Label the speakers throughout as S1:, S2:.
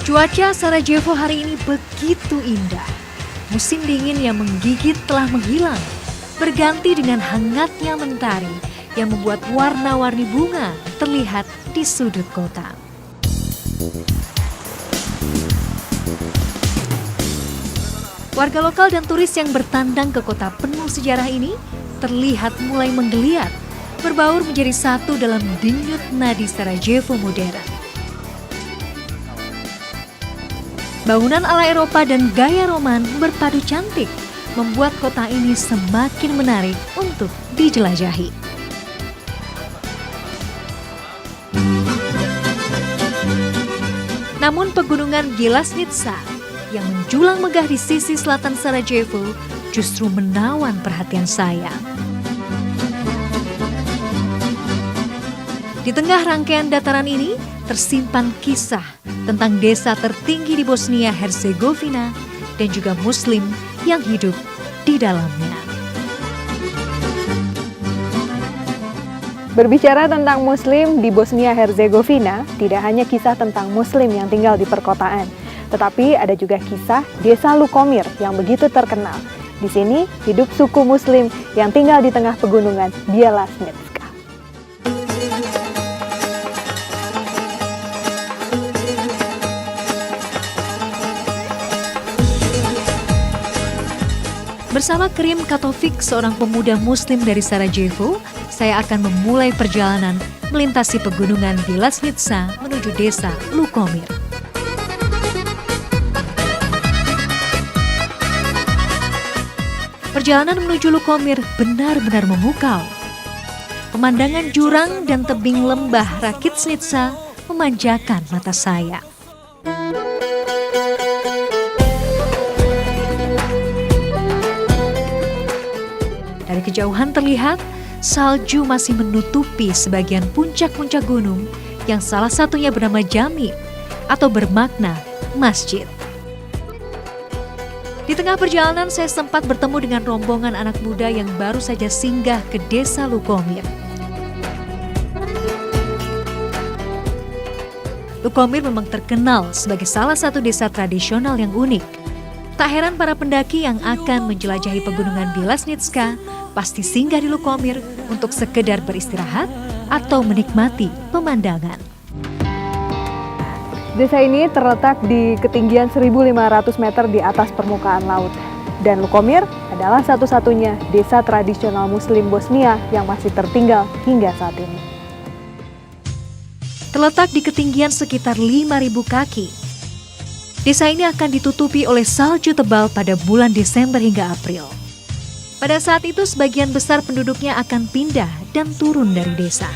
S1: Cuaca Sarajevo hari ini begitu indah. Musim dingin yang menggigit telah menghilang, berganti dengan hangatnya mentari yang membuat warna-warni bunga terlihat di sudut kota. Warga lokal dan turis yang bertandang ke kota penuh sejarah ini terlihat mulai menggeliat, berbaur menjadi satu dalam denyut nadi Sarajevo modern. Bangunan ala Eropa dan gaya Roman berpadu cantik, membuat kota ini semakin menarik untuk dijelajahi. Namun pegunungan Bjelašnica yang menjulang megah di sisi selatan Sarajevo justru menawan perhatian saya. Di tengah rangkaian dataran ini tersimpan kisah tentang desa tertinggi di Bosnia-Herzegovina dan juga Muslim yang hidup di dalamnya.
S2: Berbicara tentang Muslim di Bosnia-Herzegovina, tidak hanya kisah tentang Muslim yang tinggal di perkotaan, tetapi ada juga kisah desa Lukomir yang begitu terkenal. Di sini hidup suku Muslim yang tinggal di tengah pegunungan Bjelašnica.
S1: Bersama Krim Katovic, seorang pemuda Muslim dari Sarajevo, saya akan memulai perjalanan melintasi pegunungan Bjelašnica menuju desa Lukomir. Perjalanan menuju Lukomir benar-benar memukau. Pemandangan jurang dan tebing lembah Rakitnica memanjakan mata saya. Dari kejauhan terlihat salju masih menutupi sebagian puncak-puncak gunung yang salah satunya bernama Jami atau bermakna masjid. Di tengah perjalanan saya sempat bertemu dengan rombongan anak muda yang baru saja singgah ke desa Lukomir. Lukomir memang terkenal sebagai salah satu desa tradisional yang unik. Tak heran para pendaki yang akan menjelajahi pegunungan Bjelašnica pasti singgah di Lukomir untuk sekedar beristirahat atau menikmati pemandangan.
S2: Desa ini terletak di ketinggian 1.500 meter di atas permukaan laut. Dan Lukomir adalah satu-satunya desa tradisional Muslim Bosnia yang masih tertinggal hingga saat ini.
S1: Terletak di ketinggian sekitar 5.000 kaki. Desa ini akan ditutupi oleh salju tebal pada bulan Desember hingga April. Pada saat itu sebagian besar penduduknya akan pindah dan turun dari desa.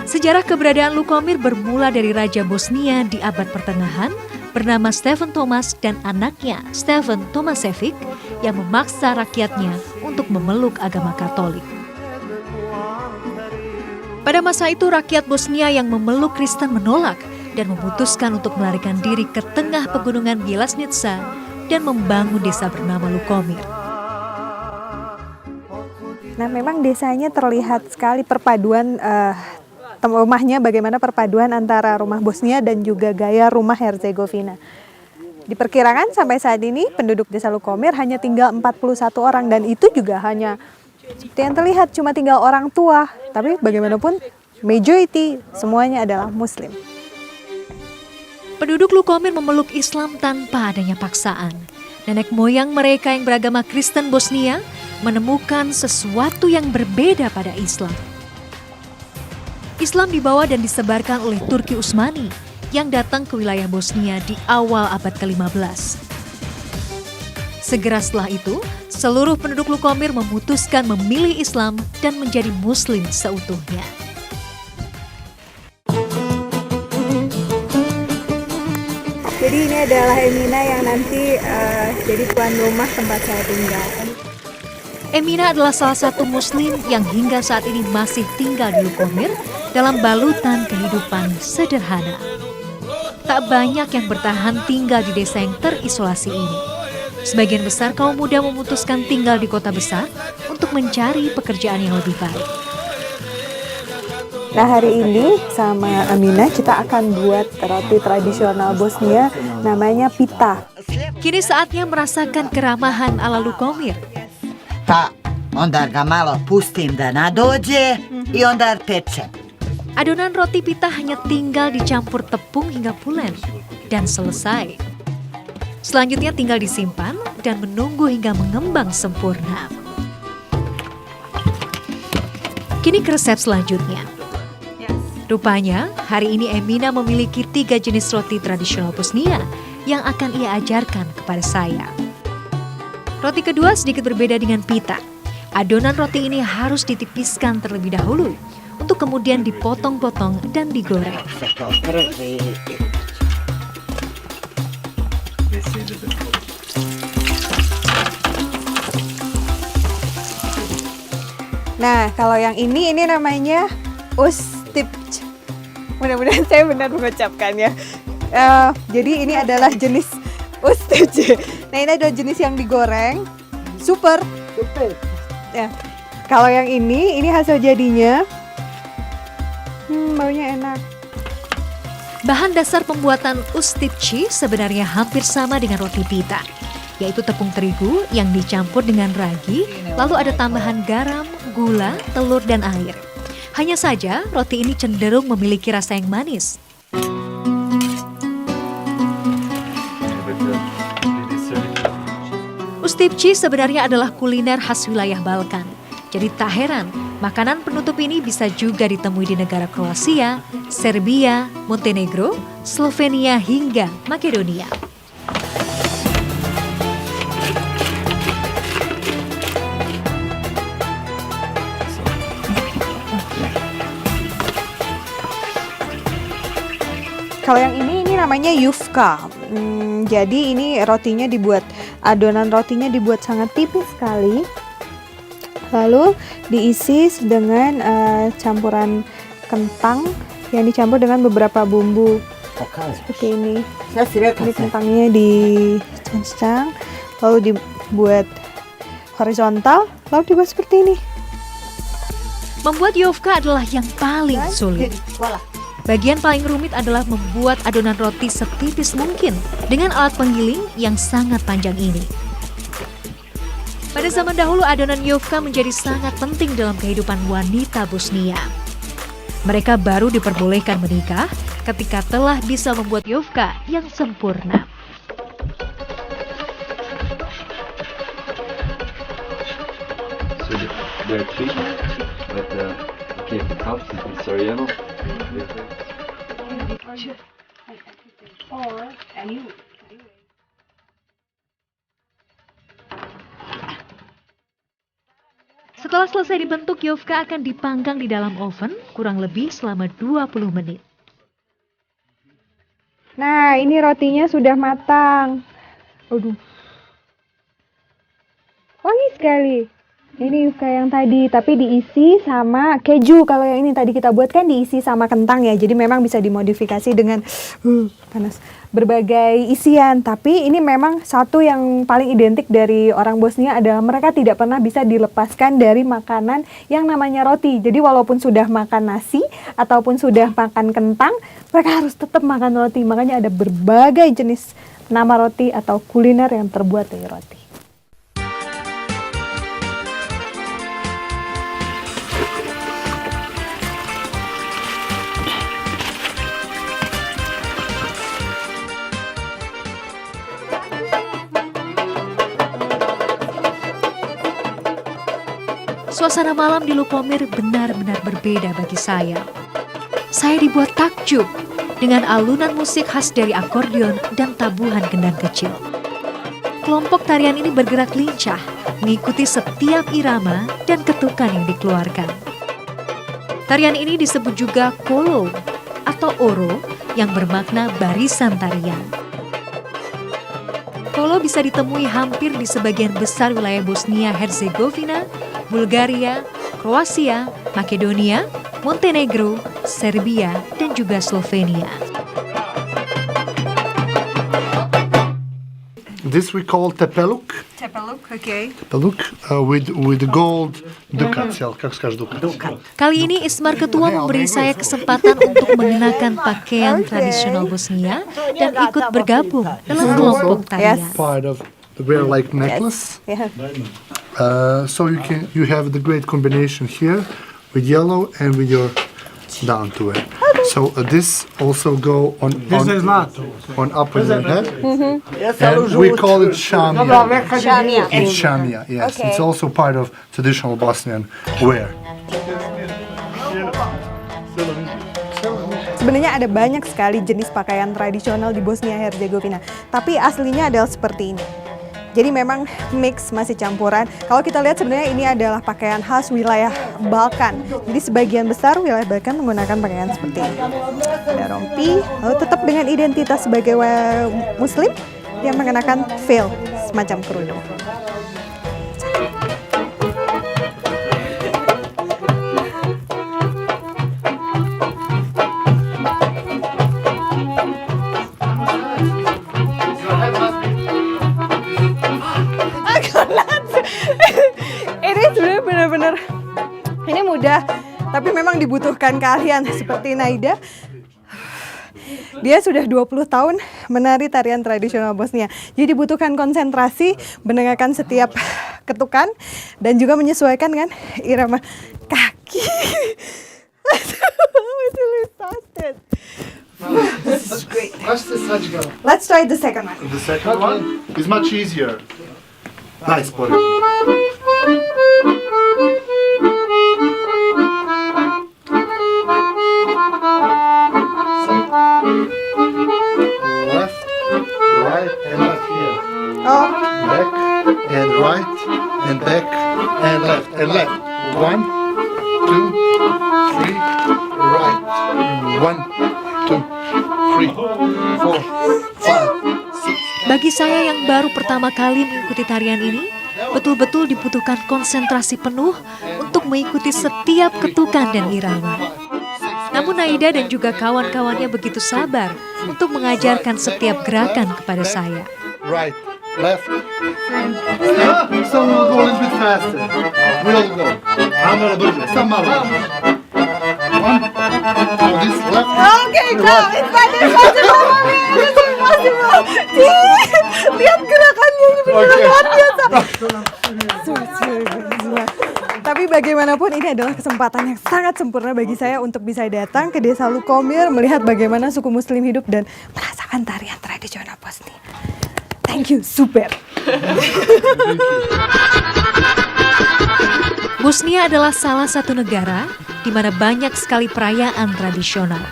S1: Sejarah keberadaan Lukomir bermula dari Raja Bosnia di abad pertengahan bernama Stefan Thomas dan anaknya Stefan Tomašević yang memaksa rakyatnya untuk memeluk agama Katolik. Pada masa itu rakyat Bosnia yang memeluk Kristen menolak dan memutuskan untuk melarikan diri ke tengah pegunungan Bjelašnica dan membangun desa bernama Lukomir.
S2: Nah, memang desanya terlihat sekali perpaduan rumahnya, bagaimana perpaduan antara rumah Bosnia dan juga gaya rumah Herzegovina. Diperkirakan sampai saat ini penduduk desa Lukomir hanya tinggal 41 orang dan itu juga hanya seperti yang terlihat cuma tinggal orang tua, tapi bagaimanapun majority semuanya adalah Muslim.
S1: Penduduk Lukomir memeluk Islam tanpa adanya paksaan. Nenek moyang mereka yang beragama Kristen Bosnia menemukan sesuatu yang berbeda pada Islam. Islam dibawa dan disebarkan oleh Turki Utsmani yang datang ke wilayah Bosnia di awal abad ke-15. Segera setelah itu, seluruh penduduk Lukomir memutuskan memilih Islam dan menjadi Muslim seutuhnya.
S2: Jadi ini adalah Emina yang nanti jadi tuan rumah tempat saya tinggal.
S1: Emina adalah salah satu Muslim yang hingga saat ini masih tinggal di Lukomir dalam balutan kehidupan sederhana. Tak banyak yang bertahan tinggal di desa yang terisolasi ini. Sebagian besar kaum muda memutuskan tinggal di kota besar untuk mencari pekerjaan yang lebih baik.
S2: Nah, hari ini sama Amina kita akan buat roti tradisional Bosnia namanya pita.
S1: Kini saatnya merasakan keramahan ala Lukomir.
S3: Pa onda ga malo pustim da nadođe I onda pečem.
S1: Adonan roti pita hanya tinggal dicampur tepung hingga pulen dan selesai. Selanjutnya tinggal disimpan dan menunggu hingga mengembang sempurna. Kini ke resep selanjutnya. Rupanya hari ini Emina memiliki 3 jenis roti tradisional Bosnia yang akan ia ajarkan kepada saya. Roti kedua sedikit berbeda dengan pita. Adonan roti ini harus ditipiskan terlebih dahulu untuk kemudian dipotong-potong dan digoreng.
S2: Nah, kalau yang ini namanya ustipç. Mudah-mudahan saya benar mengucapkannya. Jadi ini adalah jenis ustipç. Nah, ini adalah jenis yang digoreng. Super. Ya. Kalau yang ini hasil jadinya. Baunya enak.
S1: Bahan dasar pembuatan ustipci sebenarnya hampir sama dengan roti pita, yaitu tepung terigu yang dicampur dengan ragi, lalu ada tambahan garam, gula, telur, dan air. Hanya saja roti ini cenderung memiliki rasa yang manis. Ustipci sebenarnya adalah kuliner khas wilayah Balkan. Jadi tak heran, makanan penutup ini bisa juga ditemui di negara Kroasia, Serbia, Montenegro, Slovenia, hingga Makedonia.
S2: Kalau yang ini namanya yufka. Jadi ini adonan rotinya dibuat sangat tipis sekali. Lalu diisi dengan campuran kentang yang dicampur dengan beberapa bumbu. Seperti ini. Ini kentangnya dicancang, lalu dibuat horizontal, lalu dibuat seperti ini.
S1: Membuat yufka adalah yang paling sulit. Bagian paling rumit adalah membuat adonan roti setipis mungkin dengan alat penggiling yang sangat panjang ini. Pada zaman dahulu adonan yufka menjadi sangat penting dalam kehidupan wanita Bosnia. Mereka baru diperbolehkan menikah ketika telah bisa membuat yufka yang sempurna. Setelah selesai dibentuk, yufka akan dipanggang di dalam oven kurang lebih selama 20 menit.
S2: Nah, ini rotinya sudah matang. Aduh. Wangi sekali. Ini yufka yang tadi, tapi diisi sama keju. Kalau yang ini tadi kita buat kan diisi sama kentang ya. Jadi memang bisa dimodifikasi dengan panas berbagai isian. Tapi ini memang satu yang paling identik dari orang Bosnia adalah mereka tidak pernah bisa dilepaskan dari makanan yang namanya roti. Jadi walaupun sudah makan nasi ataupun sudah makan kentang, mereka harus tetap makan roti. Makanya ada berbagai jenis nama roti atau kuliner yang terbuat dari roti.
S1: Suasana malam di Lukomir benar-benar berbeda bagi saya. Saya dibuat takjub dengan alunan musik khas dari akordeon dan tabuhan gendang kecil. Kelompok tarian ini bergerak lincah, mengikuti setiap irama dan ketukan yang dikeluarkan. Tarian ini disebut juga kolo atau oro yang bermakna barisan tarian. Kolo bisa ditemui hampir di sebagian besar wilayah Bosnia-Herzegovina, Bulgaria, Kroasia, Makedonia, Montenegro, Serbia, dan juga Slovenia.
S4: this we call tepeluk.
S2: Tepeluk, okay.
S4: Tepeluk with gold ducats. Как скажешь ducats?
S1: Kali ini Ismar Ketua memberi saya kesempatan untuk mengenakan pakaian tradisional Bosnia dan ikut bergabung dalam kelompok tarian.
S4: Part of the wear like necklace.
S2: Yeah.
S4: So you have the great combination here with yellow and with your down to it. So this also go on up with your head. And we call it shamia. It's shamia, yes. It's also part of traditional Bosnian wear.
S2: Sebenarnya ada banyak sekali jenis pakaian tradisional di Bosnia Herzegovina, tapi aslinya adalah seperti ini. Jadi memang mix, masih campuran. Kalau kita lihat sebenarnya ini adalah pakaian khas wilayah Balkan. Jadi sebagian besar wilayah Balkan menggunakan pakaian seperti ini. Ada rompi, lalu tetap dengan identitas sebagai Muslim yang mengenakan veil, semacam kerudung. Ini sebenarnya benar-benar ini mudah, tapi memang dibutuhkan keahlian seperti Naida. Dia sudah 20 tahun menari tarian tradisional Bosnia. Jadi dibutuhkan konsentrasi, mendengarkan setiap ketukan dan juga menyesuaikan dengan irama kaki. Let's try the second one.
S4: The second one is much easier. Nice, buddy. Left, right, and left here.
S2: Oh,
S4: Back and right and back and left and left. 1, 2, 3, right. 1, 2, 3, 4, 5, 6.
S1: Bagi saya yang baru pertama kali mengikuti tarian ini, betul-betul dibutuhkan konsentrasi penuh untuk mengikuti setiap ketukan dan irama. Namun Naida dan juga kawan-kawannya begitu sabar untuk mengajarkan setiap gerakan kepada saya.
S4: Right, left. So we'll go a little bit faster. We'll go. Hamara brže, sam malo. 1, this left.
S2: okay, no, it's not impossible, mommy. It's impossible. Lihat gerakannya ini benar luar biasa. Tapi bagaimanapun ini adalah kesempatan yang sangat sempurna bagi saya untuk bisa datang ke desa Lukomir, melihat bagaimana suku Muslim hidup dan merasakan tarian tradisional Bosnia. Thank you, super.
S1: Bosnia adalah salah satu negara di mana banyak sekali perayaan tradisional.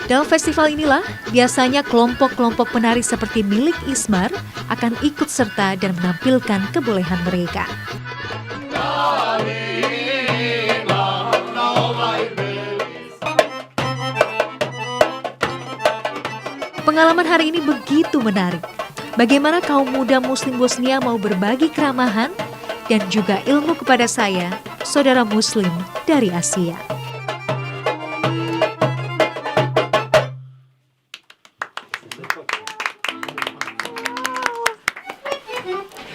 S1: Dalam festival inilah, biasanya kelompok-kelompok penari seperti milik Ismar akan ikut serta dan menampilkan kebolehan mereka. Pengalaman hari ini begitu menarik. Bagaimana kaum muda Muslim Bosnia mau berbagi keramahan dan juga ilmu kepada saya, saudara Muslim dari Asia.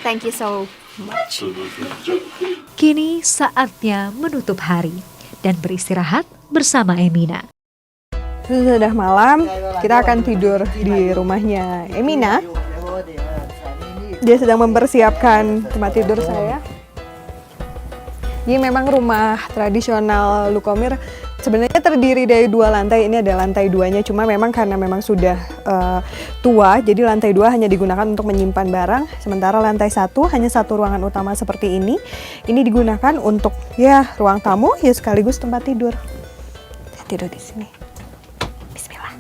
S2: Thank you so much.
S1: Kini saatnya menutup hari dan beristirahat bersama Emina.
S2: Sudah malam, kita akan tidur di rumahnya Emina. Dia sedang mempersiapkan tempat tidur saya. Ini memang rumah tradisional Lukomir. Sebenarnya terdiri dari 2 lantai, ini ada lantai 2-nya, cuma memang karena memang sudah tua, jadi lantai 2 hanya digunakan untuk menyimpan barang, sementara lantai 1 hanya 1 ruangan utama seperti ini. Ini digunakan untuk ya ruang tamu, ya sekaligus tempat tidur. Saya tidur di sini. Bismillah.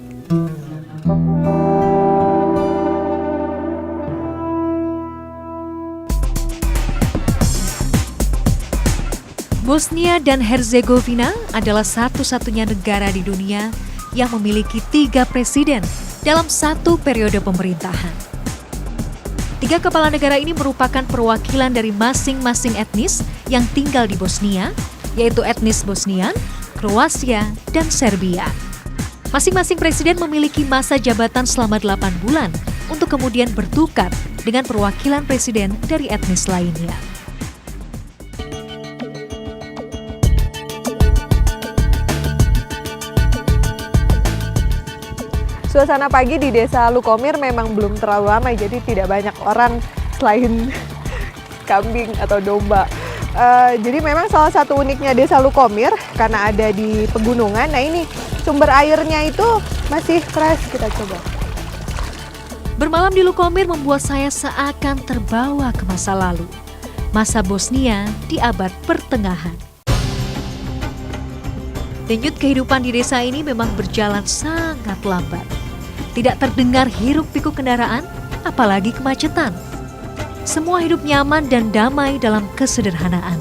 S1: Bosnia dan Herzegovina adalah satu-satunya negara di dunia yang memiliki 3 presiden dalam satu periode pemerintahan. 3 kepala negara ini merupakan perwakilan dari masing-masing etnis yang tinggal di Bosnia, yaitu etnis Bosnian, Kroasia, dan Serbia. Masing-masing presiden memiliki masa jabatan selama 8 bulan untuk kemudian bertukar dengan perwakilan presiden dari etnis lainnya.
S2: Suasana pagi di Desa Lukomir memang belum terlalu ramai, jadi tidak banyak orang selain kambing atau domba. Jadi memang salah satu uniknya Desa Lukomir karena ada di pegunungan. Nah ini sumber airnya itu masih fresh, kita coba.
S1: Bermalam di Lukomir membuat saya seakan terbawa ke masa lalu. Masa Bosnia di abad pertengahan. Denyut kehidupan di desa ini memang berjalan sangat lambat. Tidak terdengar hiruk-pikuk kendaraan, apalagi kemacetan. Semua hidup nyaman dan damai dalam kesederhanaan,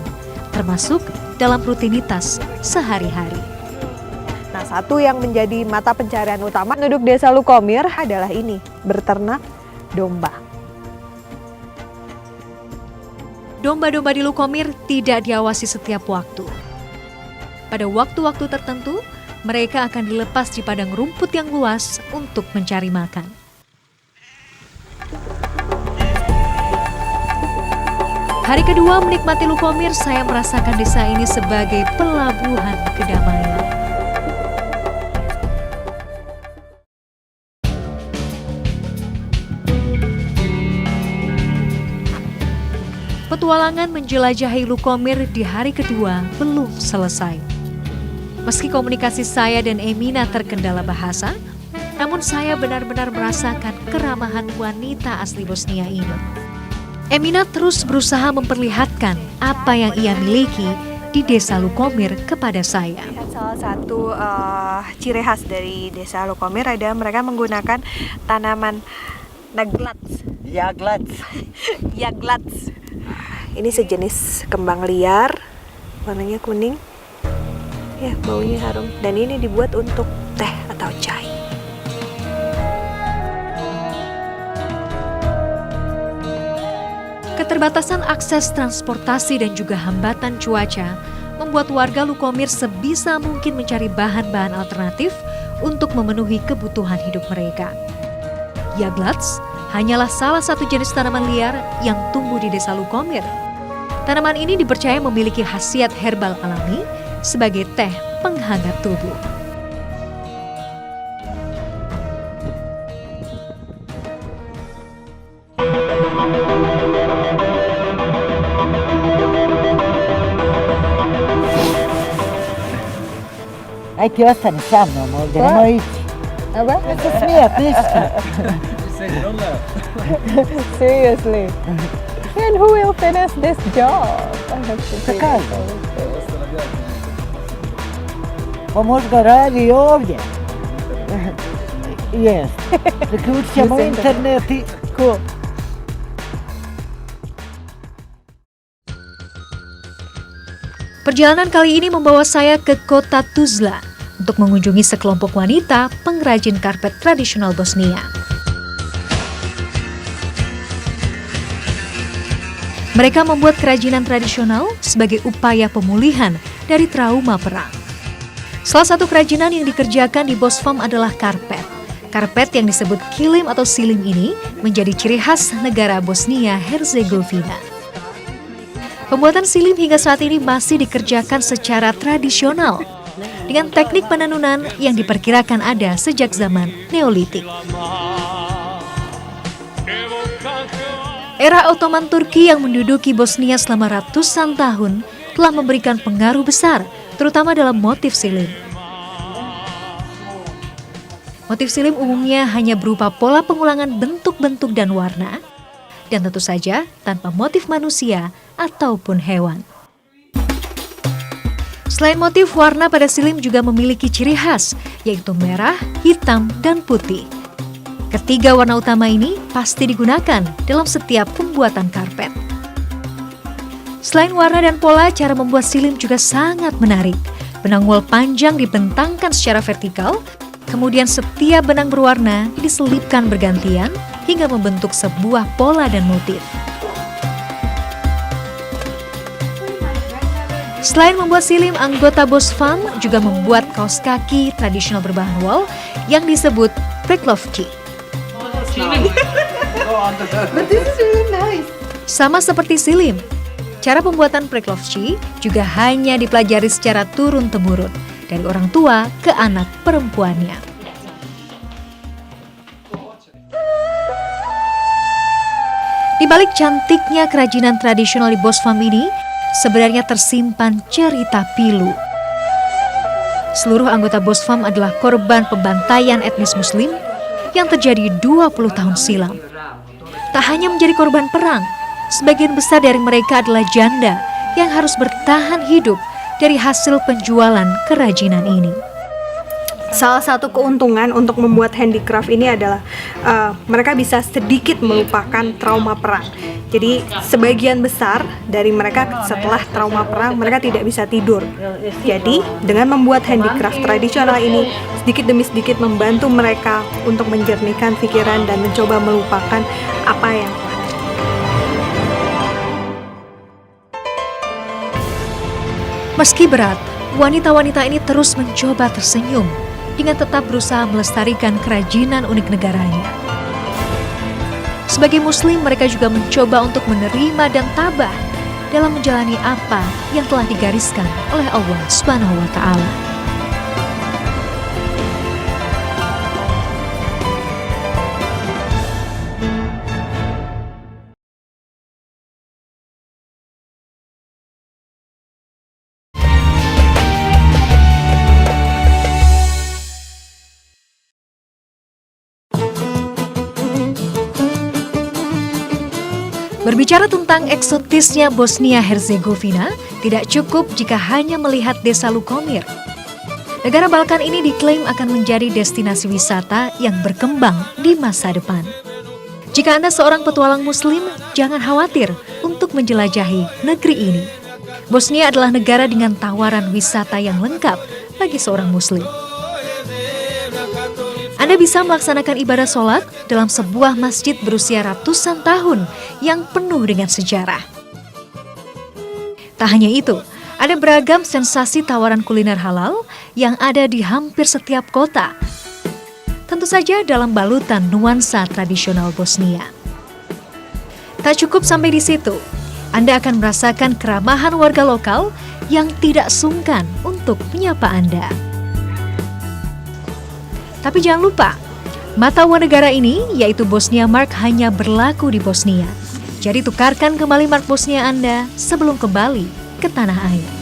S1: termasuk dalam rutinitas sehari-hari.
S2: Nah, satu yang menjadi mata pencarian utama penduduk Desa Lukomir adalah ini, berternak domba.
S1: Domba-domba di Lukomir tidak diawasi setiap waktu. Pada waktu-waktu tertentu, mereka akan dilepas di padang rumput yang luas untuk mencari makan. Hari kedua menikmati Lukomir, saya merasakan desa ini sebagai pelabuhan kedamaian. Petualangan menjelajahi Lukomir di hari kedua belum selesai. Meski komunikasi saya dan Emina terkendala bahasa, namun saya benar-benar merasakan keramahan wanita asli Bosnia ini. Emina terus berusaha memperlihatkan apa yang ia miliki di Desa Lukomir kepada saya.
S2: Salah satu ciri khas dari Desa Lukomir adalah mereka menggunakan tanaman naglats. Yaglats. Ini sejenis kembang liar, warnanya kuning. Ya, baunya harum. Dan ini dibuat untuk teh atau chai.
S1: Keterbatasan akses transportasi dan juga hambatan cuaca membuat warga Lukomir sebisa mungkin mencari bahan-bahan alternatif untuk memenuhi kebutuhan hidup mereka. Yaglats hanyalah salah satu jenis tanaman liar yang tumbuh di Desa Lukomir. Tanaman ini dipercaya memiliki khasiat herbal alami sebagai teh penghangat tubuh.
S3: Aj ti ostani sa mnom ovdje, nemoj ići.
S2: Apa?
S3: Ne se smijat ništa.
S2: Seriously. And who will finish this job? I have to say.
S3: Kako? Pa možda radi ovdje. Yes. Zaključit ćemo internet i...
S2: Cool.
S1: Perjalanan kali ini membawa saya ke kota Tuzla untuk mengunjungi sekelompok wanita pengrajin karpet tradisional Bosnia. Mereka membuat kerajinan tradisional sebagai upaya pemulihan dari trauma perang. Salah satu kerajinan yang dikerjakan di Bosfam adalah karpet. Karpet yang disebut kilim atau silim ini menjadi ciri khas negara Bosnia-Herzegovina. Pembuatan silim hingga saat ini masih dikerjakan secara tradisional dengan teknik penenunan yang diperkirakan ada sejak zaman Neolitik. Era Ottoman Turki yang menduduki Bosnia selama ratusan tahun telah memberikan pengaruh besar, terutama dalam motif silim. Motif silim umumnya hanya berupa pola pengulangan bentuk-bentuk dan warna, dan tentu saja tanpa motif manusia ataupun hewan. Selain motif, warna pada silim juga memiliki ciri khas, yaitu merah, hitam, dan putih. Ketiga warna utama ini pasti digunakan dalam setiap pembuatan karpet. Selain warna dan pola, cara membuat silim juga sangat menarik. Benang wol panjang dibentangkan secara vertikal, kemudian setiap benang berwarna diselipkan bergantian hingga membentuk sebuah pola dan motif. Selain membuat silim, anggota Bosfam juga membuat kaos kaki tradisional berbahan wol yang disebut preklovki.
S2: But this is really nice.
S1: Sama seperti Silim, cara pembuatan preklovci juga hanya dipelajari secara turun-temurun dari orang tua ke anak perempuannya. Di balik cantiknya kerajinan tradisional di Bosfam ini, sebenarnya tersimpan cerita pilu. Seluruh anggota Bosfam adalah korban pembantaian etnis Muslim yang terjadi 20 tahun silam. Tak hanya menjadi korban perang, sebagian besar dari mereka adalah janda yang harus bertahan hidup dari hasil penjualan kerajinan ini.
S2: Salah satu keuntungan untuk membuat handicraft ini adalah mereka bisa sedikit melupakan trauma perang. Jadi sebagian besar dari mereka setelah trauma perang mereka tidak bisa tidur. Jadi dengan membuat handicraft tradisional ini sedikit demi sedikit membantu mereka untuk menjernihkan pikiran dan mencoba melupakan apa yang
S1: Meski berat, wanita-wanita ini terus mencoba tersenyum dengan tetap berusaha melestarikan kerajinan unik negaranya. Sebagai Muslim, mereka juga mencoba untuk menerima dan tabah dalam menjalani apa yang telah digariskan oleh Allah Subhanahu wa Ta'ala. Berbicara tentang eksotisnya Bosnia-Herzegovina, tidak cukup jika hanya melihat desa Lukomir. Negara Balkan ini diklaim akan menjadi destinasi wisata yang berkembang di masa depan. Jika Anda seorang petualang Muslim, jangan khawatir untuk menjelajahi negeri ini. Bosnia adalah negara dengan tawaran wisata yang lengkap bagi seorang Muslim. Anda bisa melaksanakan ibadah sholat dalam sebuah masjid berusia ratusan tahun yang penuh dengan sejarah. Tak hanya itu, ada beragam sensasi tawaran kuliner halal yang ada di hampir setiap kota. Tentu saja dalam balutan nuansa tradisional Bosnia. Tak cukup sampai di situ, Anda akan merasakan keramahan warga lokal yang tidak sungkan untuk menyapa Anda. Tapi jangan lupa, mata uang negara ini, yaitu Bosnia Mark, hanya berlaku di Bosnia. Jadi tukarkan kembali mark Bosnia Anda sebelum kembali ke tanah air.